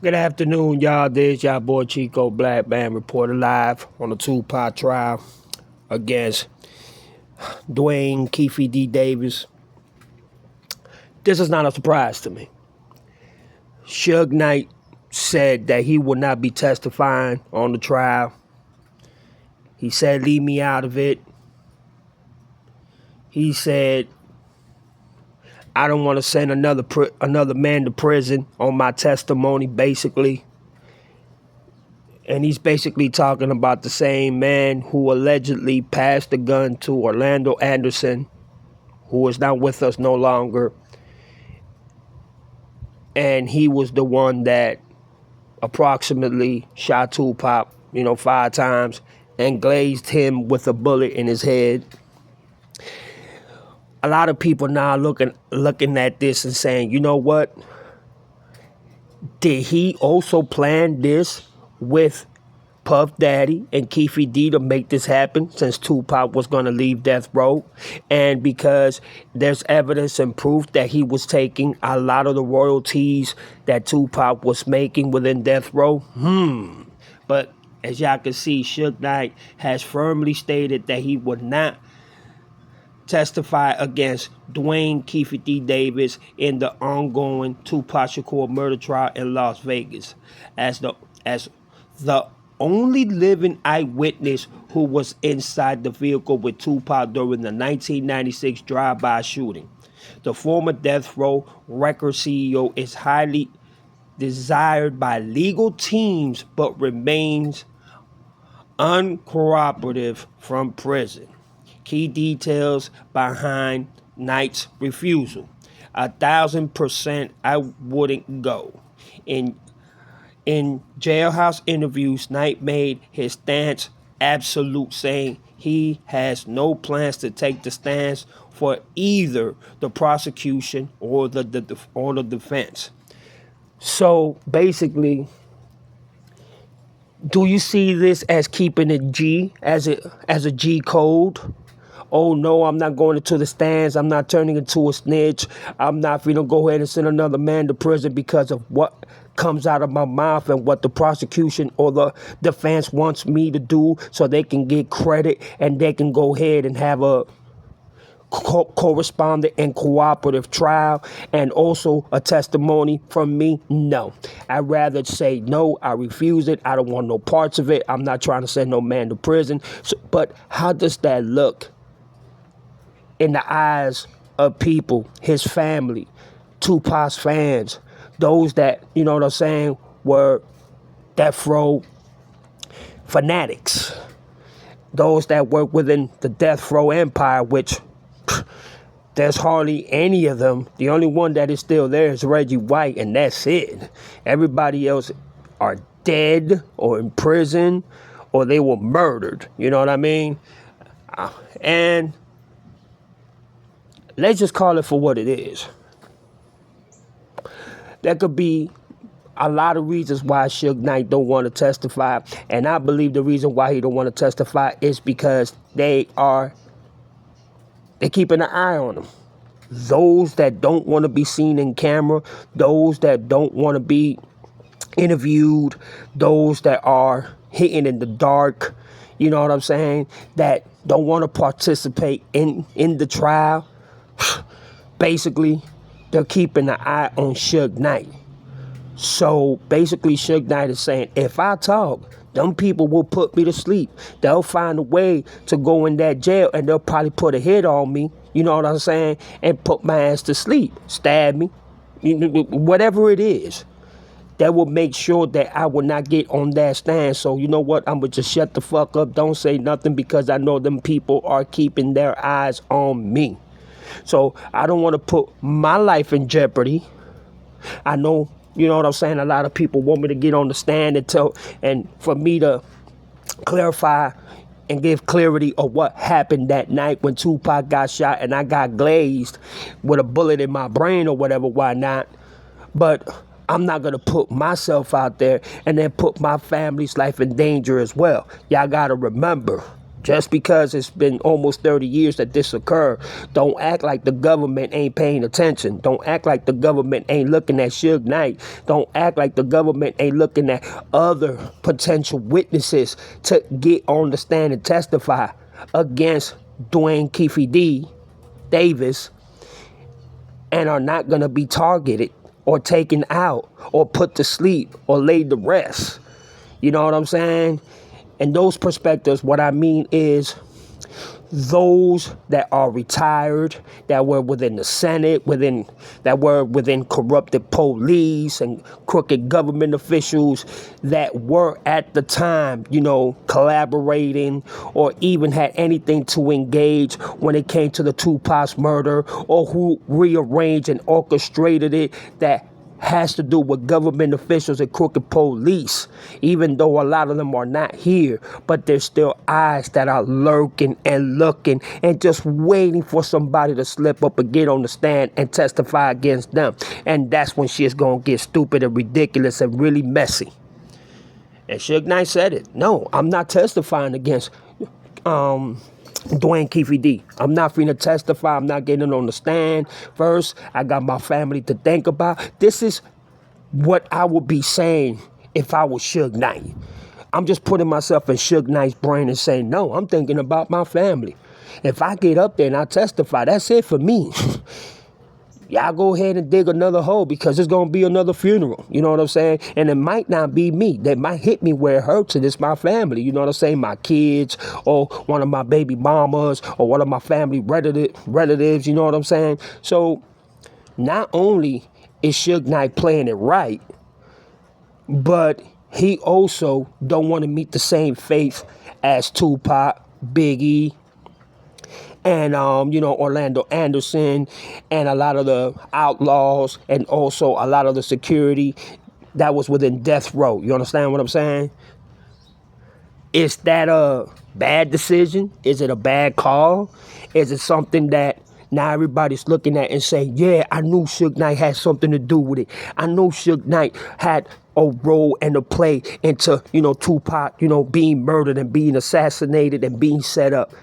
Good afternoon, y'all. This y'all boy Chico Black Man reported live on the Tupac trial against Dwayne Keefe D. Davis. This is not a surprise to me. Suge Knight said that he will not be testifying on the trial. He said, leave me out of it. He said, I don't want to send another man to prison on my testimony, basically. And he's basically talking about the same man who allegedly passed the gun to Orlando Anderson, who is not with us no longer. And he was the one that approximately shot Tupac, 5 times and glazed him with a bullet in his head. A lot of people now looking at this and saying, you know what? Did he also plan this with Puff Daddy and Keefe D to make this happen, since Tupac was going to leave death row? And because there's evidence and proof that he was taking a lot of the royalties that Tupac was making within death row? But as y'all can see, Suge Knight has firmly stated that he would not testify against Dwayne Keefe D. Davis in the ongoing Tupac Shakur murder trial in Las Vegas, as the only living eyewitness who was inside the vehicle with Tupac during the 1996 drive-by shooting. The former Death Row Record CEO is highly desired by legal teams but remains uncooperative from prison. Key details behind Knight's refusal. 1,000% I wouldn't go. In jailhouse interviews, Knight made his stance absolute, saying he has no plans to take the stance for either the prosecution or the defense. So basically, do you see this as keeping it G, as a G code? Oh no, I'm not going into the stands. I'm not turning into a snitch. I'm not going to go ahead and send another man to prison because of what comes out of my mouth and what the prosecution or the defense wants me to do, so they can get credit and they can go ahead and have a correspondent and cooperative trial and also a testimony from me? No. I'd rather say no, I refuse it. I don't want no parts of it. I'm not trying to send no man to prison. But how does that look in the eyes of people, his family, Tupac's fans, those that, were death row fanatics, those that work within the death row empire, which there's hardly any of them. The only one that is still there is Reggie White, and that's it. Everybody else are dead or in prison or they were murdered. You know what I mean? And let's just call it for what it is. There could be a lot of reasons why Suge Knight don't want to testify, and I believe the reason why he don't want to testify is because they're keeping an eye on him. Those that don't want to be seen in camera, those that don't want to be interviewed, those that are hidden in the dark, you know what I'm saying, that don't want to participate in the trial. Basically, they're keeping an eye on Suge Knight. So basically, Suge Knight is saying, if I talk, them people will put me to sleep. They'll find a way to go in that jail and they'll probably put a hit on me, you know what I'm saying, and put my ass to sleep, stab me, whatever it is. That will make sure that I will not get on that stand. So you know what? I'm going to just shut the fuck up. Don't say nothing, because I know them people are keeping their eyes on me. So I don't want to put my life in jeopardy. I know, you know what I'm saying, a lot of people want me to get on the stand and for me to clarify and give clarity of what happened that night when Tupac got shot and I got glazed with a bullet in my brain or whatever, why not? But I'm not going to put myself out there and then put my family's life in danger as well. Y'all got to remember, Just because it's been almost 30 years that this occurred, don't act like the government ain't paying attention. Don't act like the government ain't looking at Suge Knight. Don't act like the government ain't looking at other potential witnesses to get on the stand and testify against Dwayne Keefe D. Davis, and are not going to be targeted or taken out or put to sleep or laid to rest. You know what I'm saying? And those perspectives, what I mean is those that are retired, that were within the Senate, that were within corrupted police and crooked government officials that were at the time, collaborating or even had anything to engage when it came to the Tupac's murder, or who rearranged and orchestrated it, that has to do with government officials and crooked police, even though a lot of them are not here, but there's still eyes that are lurking and looking and just waiting for somebody to slip up and get on the stand and testify against them. And that's when shit's gonna get stupid and ridiculous and really messy. And Suge Knight said it. No, I'm not testifying against Dwayne Keefe D. I'm not finna testify. I'm not getting on the stand. First, I got my family to think about. This is what I would be saying if I was Suge Knight. I'm just putting myself in Suge Knight's brain and saying, no, I'm thinking about my family. If I get up there and I testify, that's it for me. Y'all go ahead and dig another hole, because it's going to be another funeral. You know what I'm saying? And it might not be me. They might hit me where it hurts, and it's my family. You know what I'm saying? My kids, or one of my baby mamas, or one of my family relatives. You know what I'm saying? So not only is Suge Knight playing it right, but he also don't want to meet the same fate as Tupac, Biggie, and Orlando Anderson, and a lot of the outlaws, and also a lot of the security that was within death row. You understand what I'm saying? Is that a bad decision? Is it a bad call? Is it something that now everybody's looking at and saying, yeah, I knew Suge Knight had something to do with it. I know Suge Knight had a role and a play into, Tupac, being murdered and being assassinated and being set up.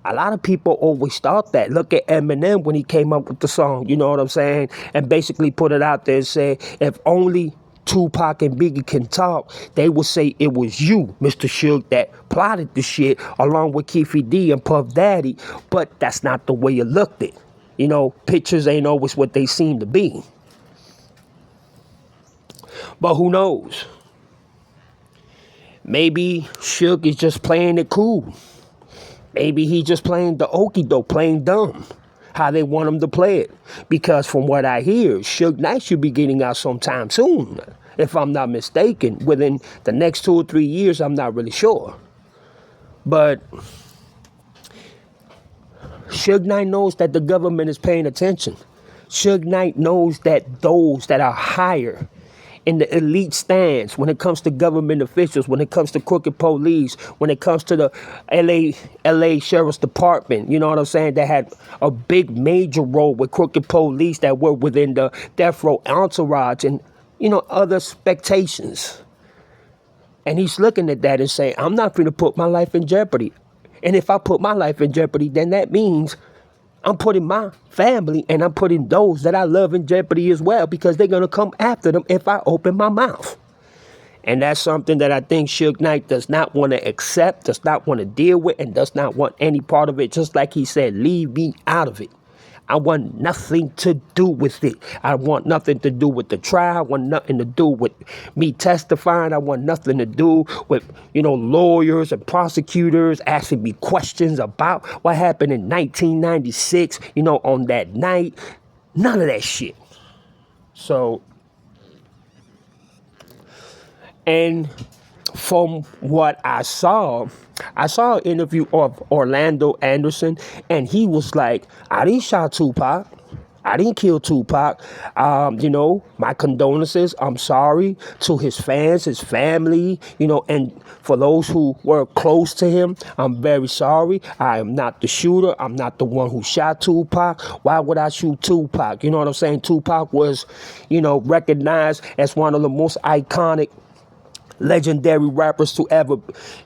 A lot of people always thought that. Look at Eminem when he came up with the song, you know what I'm saying? And basically put it out there and said, if only Tupac and Biggie can talk, they will say it was you, Mr. Suge, that plotted the shit along with Keefe D and Puff Daddy. But that's not the way you looked at it. Pictures ain't always what they seem to be. But who knows? Maybe Suge is just playing it cool. Maybe he just playing the okie doke, playing dumb, how they want him to play it. Because from what I hear, Suge Knight should be getting out sometime soon, if I'm not mistaken. Within the next 2 or 3 years, I'm not really sure. But Suge Knight knows that the government is paying attention. Suge Knight knows that those that are higher in the elite stands, when it comes to government officials, when it comes to crooked police, when it comes to the LA Sheriff's Department, you know what I'm saying, that had a big major role with crooked police that were within the death row entourage and, other expectations. And he's looking at that and saying, I'm not going to put my life in jeopardy. And if I put my life in jeopardy, then that means I'm putting my family and I'm putting those that I love in jeopardy as well, because they're going to come after them if I open my mouth. And that's something that I think Suge Knight does not want to accept, does not want to deal with, and does not want any part of it. Just like he said, leave me out of it. I want nothing to do with it. I want nothing to do with the trial. I want nothing to do with me testifying. I want nothing to do with, lawyers and prosecutors asking me questions about what happened in 1996, on that night. None of that shit. So, and from what I saw an interview of Orlando Anderson, and he was like, I didn't shot Tupac. I didn't kill Tupac. My condolences. I'm sorry to his fans, his family, and for those who were close to him, I'm very sorry. I am not the shooter. I'm not the one who shot Tupac. Why would I shoot Tupac? You know what I'm saying? Tupac was, recognized as one of the most iconic legendary rappers to ever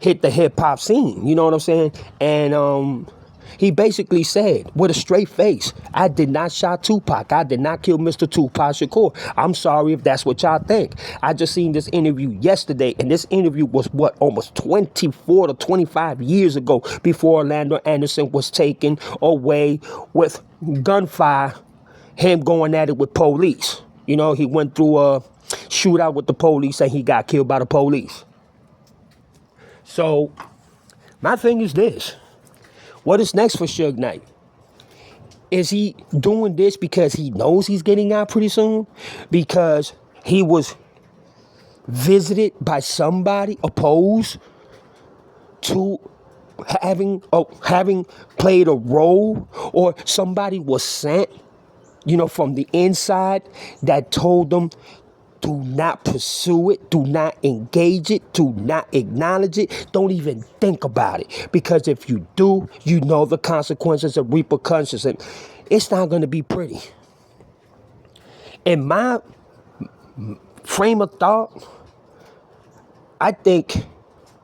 hit the hip hop scene. You know what I'm saying? And he basically said with a straight face, I did not shot Tupac. I did not kill Mr. Tupac Shakur. I'm sorry if that's what y'all think. I just seen this interview yesterday, and this interview was almost 24 to 25 years ago, before Orlando Anderson was taken away with gunfire, him going at it with police. You know, he went through a shootout with the police and he got killed by the police. So my thing is this. What is next for Suge Knight? Is he doing this because he knows he's getting out pretty soon? Because he was visited by somebody opposed to having played a role, or somebody was sent, from the inside that told them, do not pursue it, do not engage it, do not acknowledge it, don't even think about it. Because if you do, you know the consequences and repercussions, and it's not going to be pretty. In my frame of thought, I think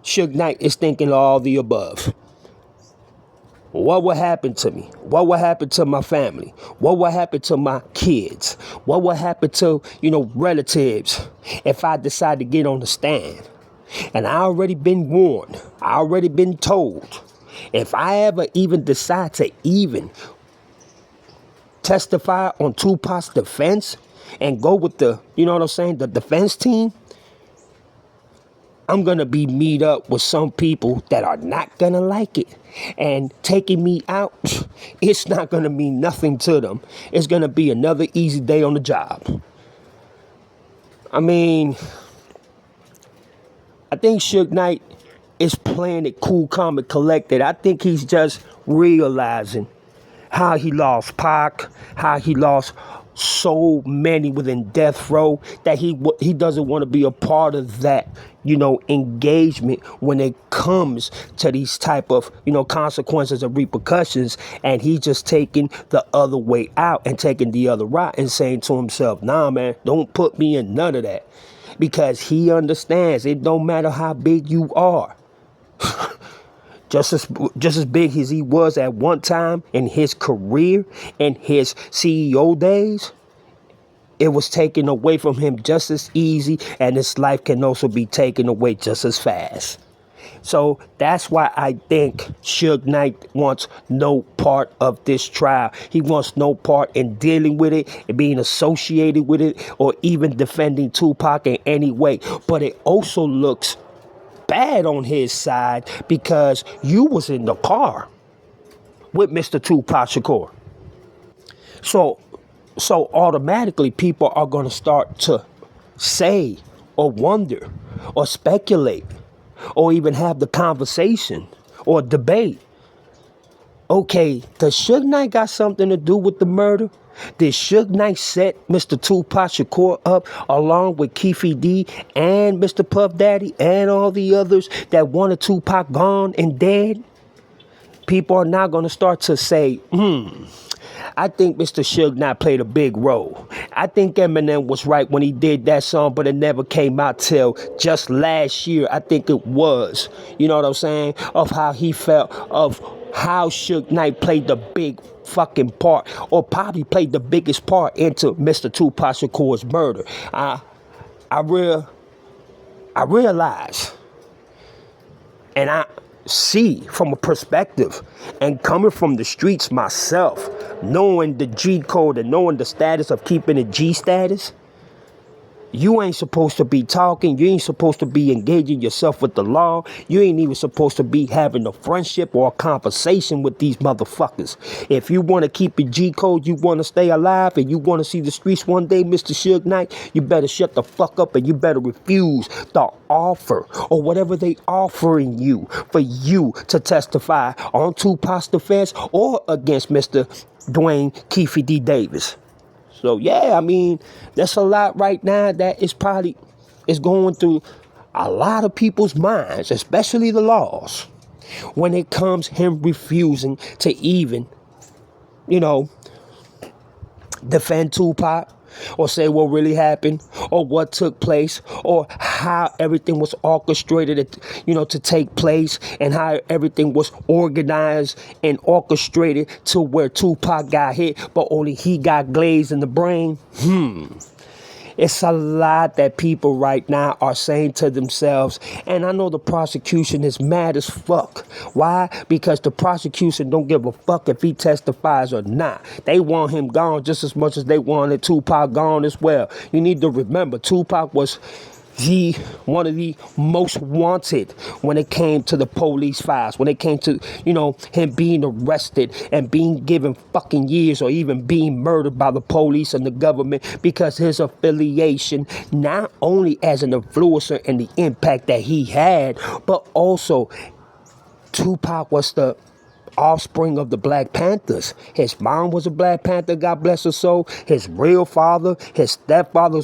Suge Knight is thinking all the above. What will happen to me? What will happen to my family? What will happen to my kids? What will happen to, relatives if I decide to get on the stand? And I already been warned. I already been told. If I ever even decide to even testify on Tupac's defense and go with the, the defense team, I'm going to be meet up with some people that are not going to like it. And taking me out, it's not going to mean nothing to them. It's going to be another easy day on the job. I mean, I think Suge Knight is playing it cool, calm, and collected. I think he's just realizing how he lost Pac, how he lost so many within death row, that he doesn't want to be a part of that, engagement when it comes to these type of, consequences and repercussions. And he's just taking the other way out and taking the other route and saying to himself, nah, man, don't put me in none of that. Because he understands it don't matter how big you are. Just as big as he was at one time in his career, in his CEO days, it was taken away from him just as easy, and his life can also be taken away just as fast. So that's why I think Suge Knight wants no part of this trial. He wants no part in dealing with it, and being associated with it, or even defending Tupac in any way. But it also looks bad on his side, because you was in the car with Mr. Tupac Shakur. So automatically people are going to start to say or wonder or speculate or even have the conversation or debate. Okay, does Suge Knight got something to do with the murder? Did Suge Knight set Mr. Tupac Shakur up along with Keefe D and Mr. Puff Daddy and all the others that wanted Tupac gone and dead? People are now going to start to say, I think Mr. Suge Knight played a big role. I think Eminem was right when he did that song, but it never came out till just last year. I think it was, you know what I'm saying, of how he felt, of how Suge Knight played the big fucking part, or probably played the biggest part into Mr. Tupac Shakur's murder. I realize, and I see from a perspective, and coming from the streets myself, knowing the G code and knowing the status of keeping a G status, you ain't supposed to be talking. You ain't supposed to be engaging yourself with the law. You ain't even supposed to be having a friendship or a conversation with these motherfuckers. If you want to keep your G code, you want to stay alive, and you want to see the streets one day, Mr. Suge Knight, you better shut the fuck up, and you better refuse the offer or whatever they offering you for you to testify on Tupac's defense or against Mr. Dwayne Keefe D. Davis. So, yeah, I mean, that's a lot right now that is going through a lot of people's minds, especially the laws, when it comes him refusing to even, defend Tupac, or say what really happened or what took place or how everything was orchestrated, to take place, and how everything was organized and orchestrated to where Tupac got hit, but only he got glazed in the brain. It's a lot that people right now are saying to themselves, and I know the prosecution is mad as fuck. Why? Because the prosecution don't give a fuck if he testifies or not. They want him gone just as much as they wanted Tupac gone as well. You need to remember, Tupac was one of the most wanted when it came to the police files, when it came to, him being arrested and being given fucking years or even being murdered by the police and the government because his affiliation, not only as an influencer and the impact that he had, but also Tupac was the offspring of the Black Panthers. His mom was a Black Panther, God bless her soul. His real father, his stepfather,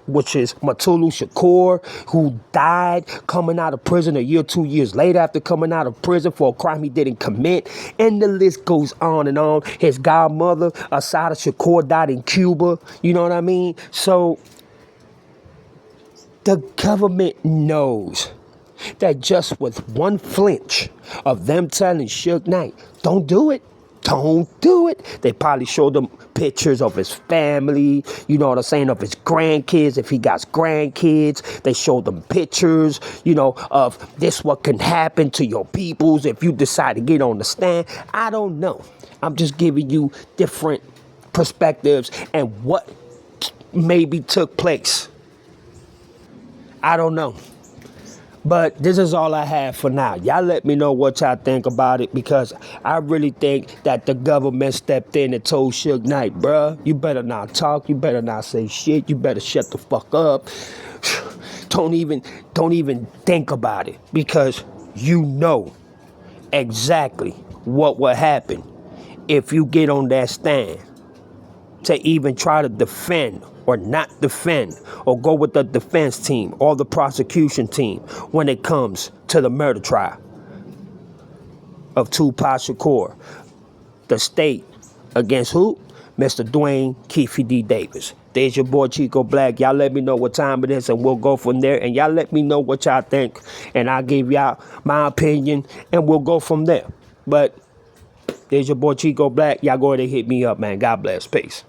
which is Mutulu Shakur, who died coming out of prison a year, 2 years later after coming out of prison for a crime he didn't commit. And the list goes on and on. His godmother, Asada Shakur, died in Cuba. You know what I mean? So the government knows that just with one flinch of them telling Suge Knight, don't do it, they probably showed them pictures of his family, of his grandkids, if he got grandkids. They showed them pictures, of this what can happen to your peoples if you decide to get on the stand. I don't know. I'm just giving you different perspectives and what maybe took place. I don't know. But this is all I have for now. Y'all let me know what y'all think about it, because I really think that the government stepped in and told Suge Knight, bruh, you better not talk, you better not say shit, you better shut the fuck up. Don't even think about it, because you know exactly what will happen if you get on that stand to even try to defend or not defend or go with the defense team or the prosecution team when it comes to the murder trial of Tupac Shakur. The state against who? Mr. Dwayne Keefe D. Davis. There's your boy Chico Black. Y'all let me know what time it is and we'll go from there. And y'all let me know what y'all think. And I'll give y'all my opinion and we'll go from there. But there's your boy Chico Black. Y'all go ahead and hit me up, man. God bless. Peace.